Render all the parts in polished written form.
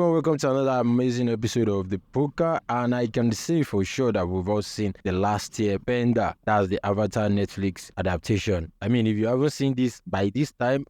Well, welcome to another amazing episode of the Pokka, and I can say for sure that we've all seen the last Airbender. That's the Avatar Netflix adaptation. I mean, if you haven't seen this by this time,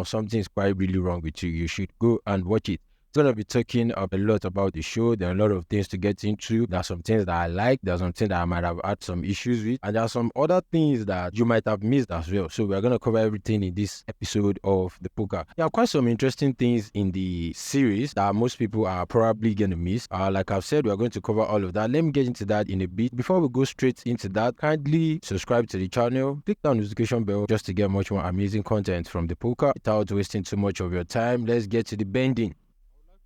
something is quite really wrong with you. You should go and watch it. It's gonna be talking a lot about the show. There are a lot of things to get into. There are some things that I like. There are some things that I might have had some issues with, and there are some other things that you might have missed as well. So we're gonna cover everything in this episode of the Pokka. There are quite some interesting things in the series that most people are probably gonna miss. Like I've said, we're going to cover all of that. Let me get into that in a bit. Before we go straight into that, kindly subscribe to the channel, click the notification bell just to get much more amazing content from the Pokka without wasting too much of your time. Let's get to the bending.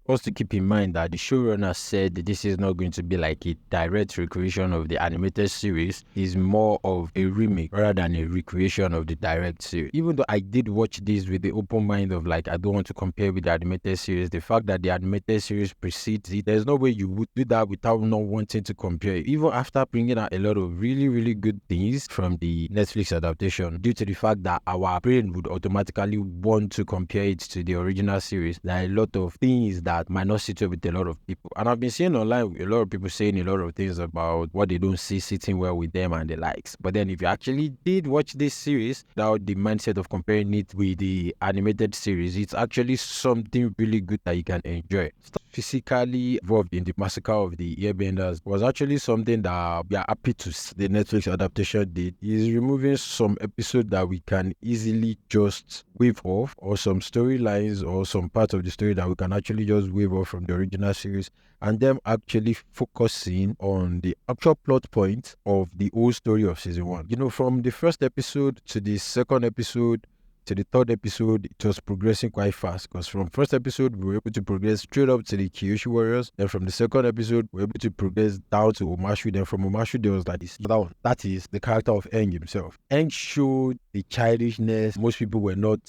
Also, keep in mind that the showrunner said that this is not going to be like a direct recreation of the animated series. It's more of a remake rather than a recreation of the direct series. Even though I did watch this with the open mind of like, I don't want to compare with the animated series, the fact that the animated series precedes it, there's no way you would do that without not wanting to compare it. Even after bringing out a lot of really, really good things from the Netflix adaptation, due to the fact that our brain would automatically want to compare it to the original series, there are a lot of things that might not sit well with a lot of people. And I've been seeing online a lot of people saying a lot of things about what they don't see sitting well with them and the likes. But then if you actually did watch this series without the mindset of comparing it with the animated series, it's actually something really good that you can enjoy. Physically involved in the massacre of the Airbenders was actually something that we are happy to see the Netflix adaptation did. Is removing some episodes that we can easily just wave off, or some storylines or some part of the story that we can actually just wave off from the original series, and them actually focusing on the actual plot point of the whole story of season 1. You know, from the first episode to the second episode to the third episode, it was progressing quite fast, because from first episode we were able to progress straight up to the Kyoshi warriors. Then from the second episode we were able to progress down to Omashu. Then from Omashu there was like this other one, that is the character of Aang himself. Aang showed the childishness most people were not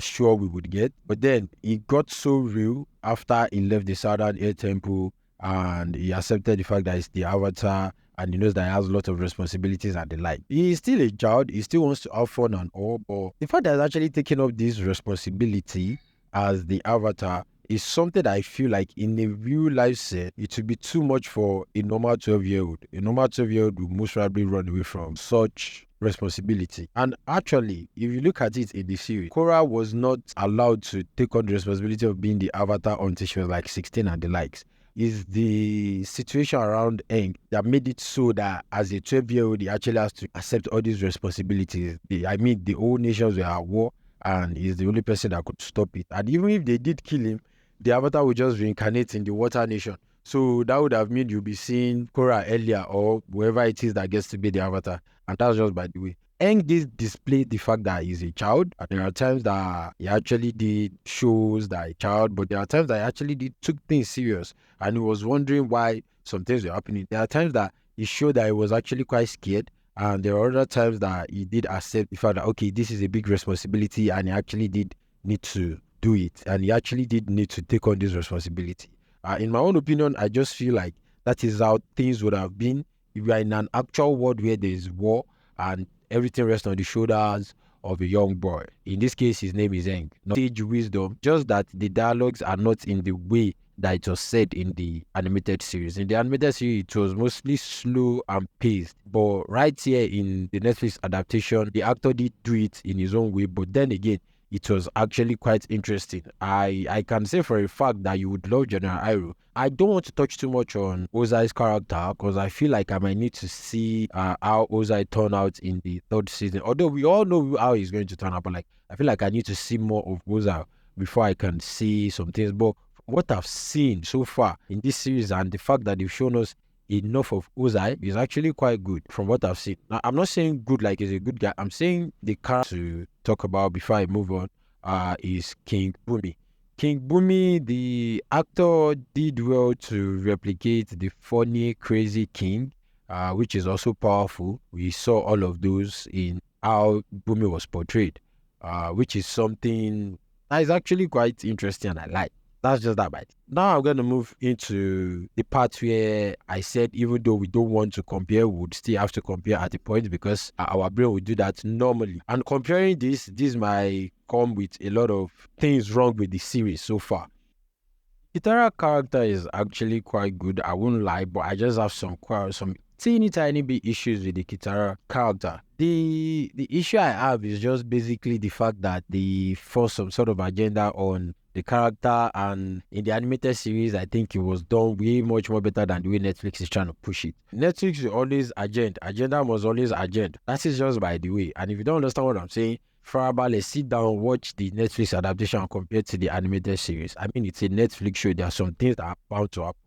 sure we would get, but then it got so real after he left the Southern Air Temple and he accepted the fact that it's the Avatar, and he knows that he has a lot of responsibilities and the like. He is still a child, he still wants to have fun and all, but the fact that he's actually taking up this responsibility as the Avatar is something that I feel like in a real life set, it would be too much for a normal 12-year-old. A normal 12-year-old would most probably run away from such responsibility. And actually, if you look at it in the series, Korra was not allowed to take on the responsibility of being the Avatar until she was like 16 and the likes. Is the situation around Aang that made it so that as a 12-year-old, he actually has to accept all these responsibilities. The whole nations were at war, and he's the only person that could stop it. And even if they did kill him, the Avatar would just reincarnate in the Water Nation. So that would have meant you'll be seeing Korra earlier, or whoever it is that gets to be the Avatar. And that's just by the way. Aang did display the fact that he's a child, and there are times that he actually did shows that a child, but there are times that he actually took things serious, and he was wondering why some things were happening. There are times that he showed that he was actually quite scared, and there are other times that he did accept the fact that, okay, this is a big responsibility, and he actually did need to do it, and he actually did need to take on this responsibility. In my own opinion, I just feel like that is how things would have been if we are in an actual world where there is war and everything rests on the shoulders of a young boy. In this case, his name is Aang. Not sage wisdom, just that the dialogues are not in the way that it was said in the animated series. In the animated series, it was mostly slow and paced. But right here in the Netflix adaptation, the actor did do it in his own way. But then again, it was actually quite interesting. I can say for a fact that you would love General Iroh. I don't want to touch too much on Ozai's character, because I feel like I might need to see how Ozai turned out in the third season. Although we all know how he's going to turn out, but like I feel like I need to see more of Ozai before I can see some things. But what I've seen so far in this series, and the fact that they've shown us enough of Ozai, is actually quite good from what I've seen. Now, I'm not saying good like he's a good guy. I'm saying the character to talk about before I move on is King Bumi. King Bumi, the actor, did well to replicate the funny, crazy king, which is also powerful. We saw all of those in how Bumi was portrayed, which is something that is actually quite interesting and I like. That's just that bite. Now I'm going to move into the part where I said even though we don't want to compare, we would still have to compare at a point, because our brain would do that normally. And comparing this might come with a lot of things wrong with the series so far. Kitara character is actually quite good. I won't lie, but I just have some teeny tiny bit issues with the Kitara character. The issue I have is just basically the fact that they force some sort of agenda on the character, and in the animated series, I think it was done way much more better than the way Netflix is trying to push it. Netflix is always agenda must always agenda. That is just by the way. And if you don't understand what I'm saying, Farabale, sit down, watch the Netflix adaptation compared to the animated series. I mean, it's a Netflix show. There are some things that are bound to happen,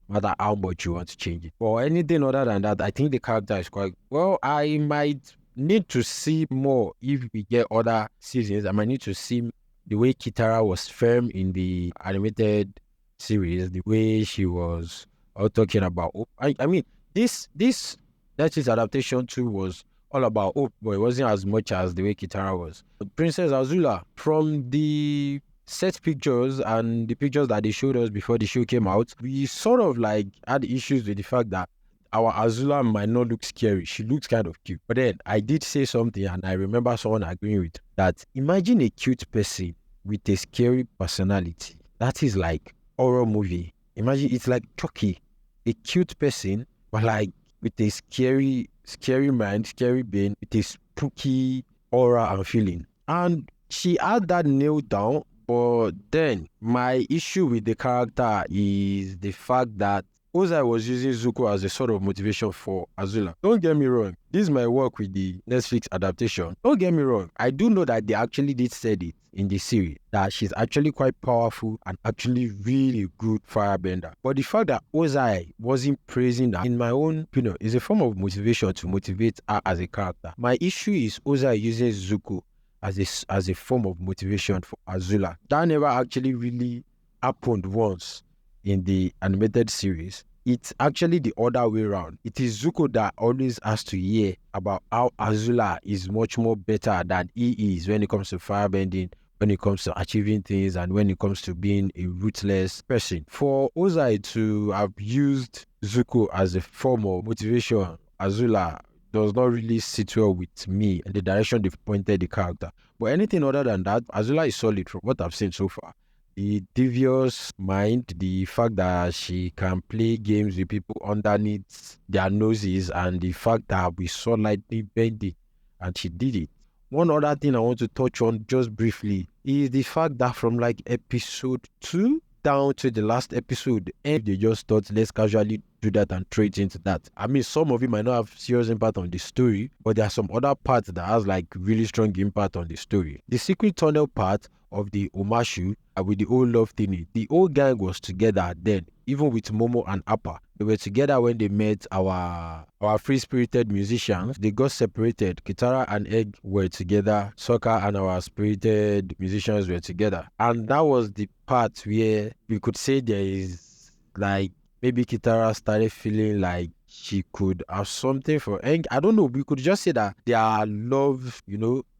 no matter how much you want to change it. Or anything other than that, I think the character is quite well. I might need to see more if we get other seasons. I might need to see the way Kitara was firm in the animated series, the way she was all talking about. I mean, this Netflix adaptation too was all about hope, but it wasn't as much as the way Kitara was. Princess Azula, from the set pictures and the pictures that they showed us before the show came out, we sort of like had issues with the fact that our Azula might not look scary. She looks kind of cute. But then I did say something, and I remember someone agreeing with that. Imagine a cute person with a scary personality. That is like horror movie. Imagine it's like Chucky, a cute person, but like with a scary mind, scary brain, with a spooky aura and feeling. And she had that nailed down. But then my issue with the character is the fact that Ozai was using Zuko as a sort of motivation for Azula. Don't get me wrong, this might work with the Netflix adaptation. Don't get me wrong, I do know that they actually did say it in the series, that she's actually quite powerful and actually really good firebender. But the fact that Ozai wasn't praising her, in my own opinion, is a form of motivation to motivate her as a character. My issue is Ozai using Zuko as a form of motivation for Azula. That never actually really happened once in the animated series. It's actually the other way around. It is Zuko that always has to hear about how Azula is much more better than he is when it comes to firebending, when it comes to achieving things, and when it comes to being a ruthless person. For Ozai to have used Zuko as a form of motivation, Azula does not really sit well with me and the direction they've pointed the character. But anything other than that, Azula is solid from what I've seen so far. The devious mind, the fact that she can play games with people underneath their noses, and the fact that we saw lightning bending and she did it. One other thing I want to touch on just briefly is the fact that from like episode 2 down to the last episode, and they just thought, let's casually do that and trade into that. I mean, some of it might not have serious impact on the story, but there are some other parts that has like really strong impact on the story. The secret tunnel part of the Omashu with the old love thingy, the whole gang was together then, even with Momo and Appa. They were together when they met our free-spirited musicians. They got separated. Kitara and Egg were together. Sokka and our spirited musicians were together. And that was the part where we could say there is like, maybe Kitara started feeling like she could have something for Egg. I don't know. We could just say that their love,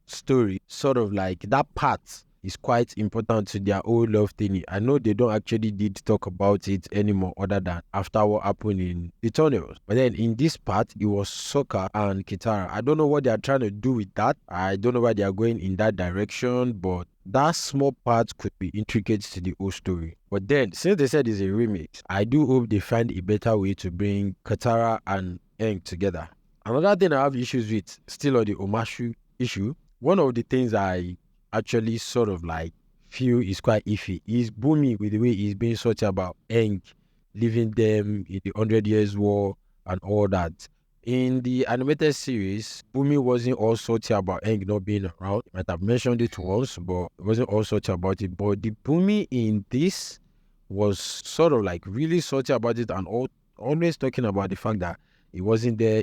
story, sort of like that part is quite important to their whole love thing. I know they don't actually did talk about it anymore other than after what happened in the tunnels. But then in this part, it was Sokka and Kitara. I don't know what they are trying to do with that. I don't know why they are going in that direction, but that small part could be intricate to the whole story. But then, since they said it's a remix, I do hope they find a better way to bring Katara and Aang together. Another thing I have issues with, still on the Omashu issue, one of the things I actually sort of like feel is quite iffy is Bumi, with the way he's being such about Aang leaving them in the 100 Years War and all that. In the animated series, Bumi wasn't all salty about Aang not being around. I might have mentioned it once, but it wasn't all salty about it. But the Bumi in this was sort of like really salty about it, and always talking about the fact that he wasn't there,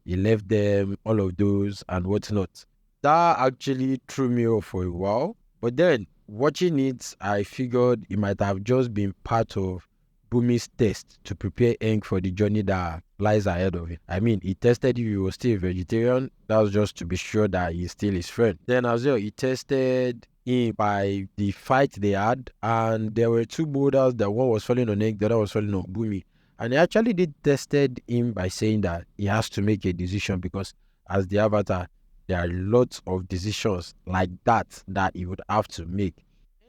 he left them, all of those and whatnot. That actually threw me off for a while. But then, watching it, I figured it might have just been part of Bumi's test to prepare Aang for the journey that lies ahead of him. I mean, he tested if he was still a vegetarian. That was just to be sure that he's still his friend. Then as well, he tested him by the fight they had. And there were two boulders, that one was falling on Aang, the other was falling on Bumi. And he actually did tested him by saying that he has to make a decision, because as the Avatar, there are lots of decisions like that he would have to make.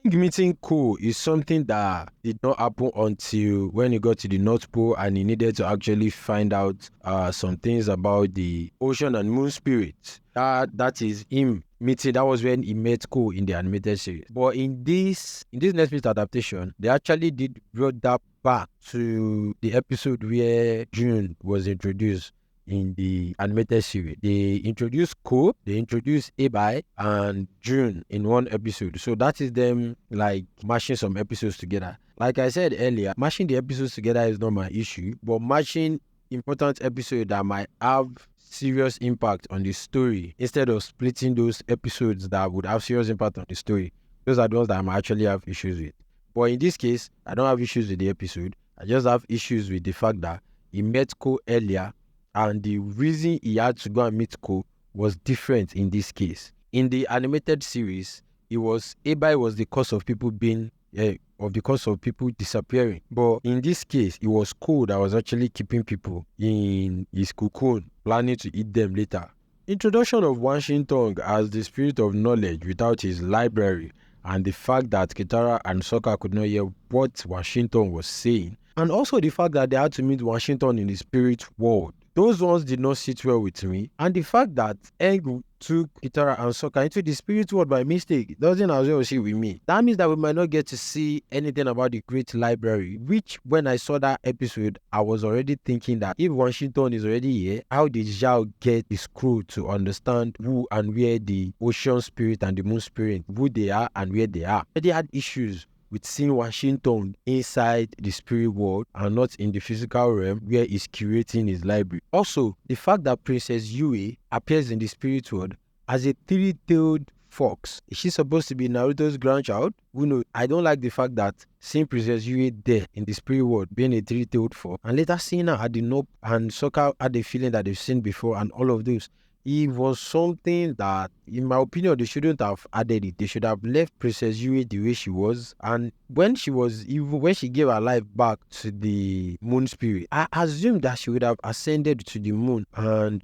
Meeting Ko is something that did not happen until when he got to the North Pole and he needed to actually find out some things about the ocean and moon spirits. That is him meeting. That was when he met Ko in the animated series. But in this Netflix adaptation, they actually did brought that back to the episode where June was introduced in the animated series. They introduced Ko, they introduced Ebai and June in one episode. So that is them like mashing some episodes together. Like I said earlier, mashing the episodes together is not my issue, but mashing important episodes that might have serious impact on the story instead of splitting those episodes that would have serious impact on the story. Those are the ones that I might actually have issues with. But in this case, I don't have issues with the episode. I just have issues with the fact that he met Ko earlier, and the reason he had to go and meet Ko was different in this case. In the animated series, Ebai was the cause of people disappearing. But in this case, it was Ko that was actually keeping people in his cocoon, planning to eat them later. Introduction of Washington as the spirit of knowledge without his library, and the fact that Kitara and Sokka could not hear what Washington was saying, and also the fact that they had to meet Washington in the spirit world. Those ones did not sit well with me. And the fact that Aang took Kitara and Sokka into the spirit world by mistake doesn't as well sit with me. That means that we might not get to see anything about the Great Library, which when I saw that episode, I was already thinking that if Washington is already here, how did Zhao get the screw to understand who and where the ocean spirit and the moon spirit, who they are and where they are? But they had issues with seeing Washington inside the spirit world and not in the physical realm where he's curating his library. Also, the fact that Princess Yue appears in the spirit world as a three-tailed fox. Is she supposed to be Naruto's grandchild? Who knows? I don't like the fact that seeing Princess Yue there in the spirit world being a three-tailed fox, and later seeing her at the Nope, and Sokka had the feeling that they've seen before, and all of those. It was something that, in my opinion, they shouldn't have added it. They should have left Princess Yue the way she was. And when she gave her life back to the moon spirit, I assumed that she would have ascended to the moon and,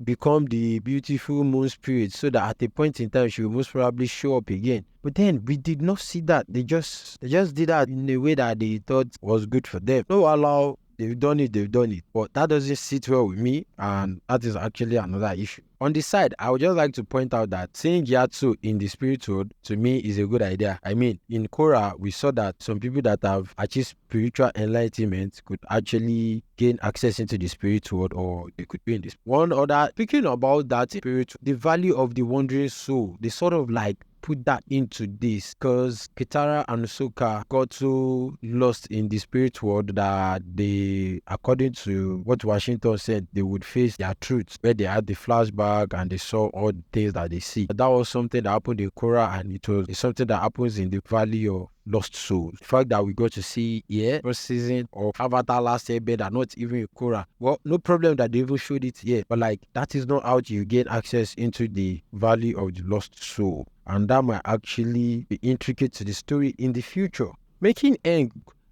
become the beautiful moon spirit, so that at a point in time she will most probably show up again. But then we did not see that. They just did that in a way that they thought was good for them. No allow. They've done it. But that doesn't sit well with me, and that is actually another issue. On the side, I would just like to point out that seeing Gyatso in the spirit world, to me, is a good idea. I mean, in Korra, we saw that some people that have achieved spiritual enlightenment could actually gain access into the spirit world, or they could be in this. One other, speaking about that spirit, the value of the wandering soul, they sort of like put that into this, because Kitara and Sokka got so lost in the spirit world that they, according to what Washington said, they would face their truths, where they had the flashback and they saw all the things that they see. That was something that happened in Korra, and it's something that happens in the Valley of Lost Souls. The fact that we got to see first season of Avatar last year, but not even in Korra. Well, no problem that they even showed it here, but like, that is not how you gain access into the Valley of the Lost Soul, and that might actually be intricate to the story in the future. Making Aang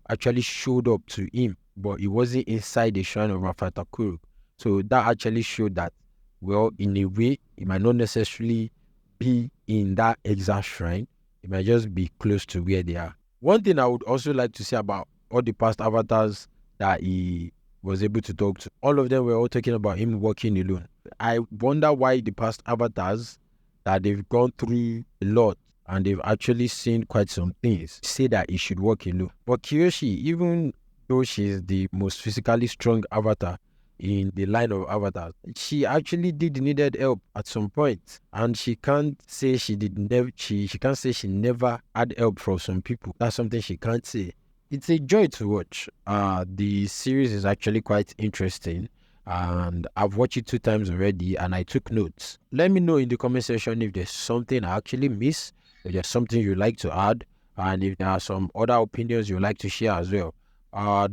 actually showed up to him, but he wasn't inside the shrine of Rafatakuru. So that actually showed that, well, in a way, it might not necessarily be in that exact shrine. It might just be close to where they are. One thing I would also like to say about all the past avatars that he was able to talk to, all of them were all talking about him walking alone. I wonder why the past avatars that they've gone through a lot and they've actually seen quite some things say that he should walk alone. But Kyoshi, even though she's the most physically strong avatar in the line of avatars, she actually needed help at some point, and she can't say she can't say she never had help from some people. That's something she can't say. It's a joy to watch. The series is actually quite interesting, and I've watched it 2 times already, and I took notes. Let me know in the comment section if there's something I actually missed, if there's something you'd like to add, and if there are some other opinions you'd like to share as well.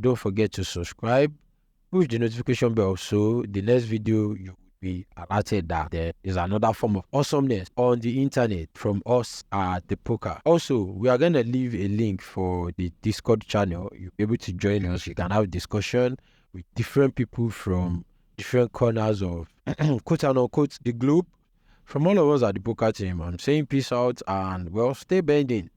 Don't forget to subscribe, push the notification bell, so the next video you will be alerted that there is another form of awesomeness on the internet from us at the Pokka. Also, we are going to leave a link for the Discord channel. You'll be able to join us. You can have discussion with different people from different corners of quote unquote the globe. From all of us at the Pokka team, I'm saying peace out, and well, stay bending.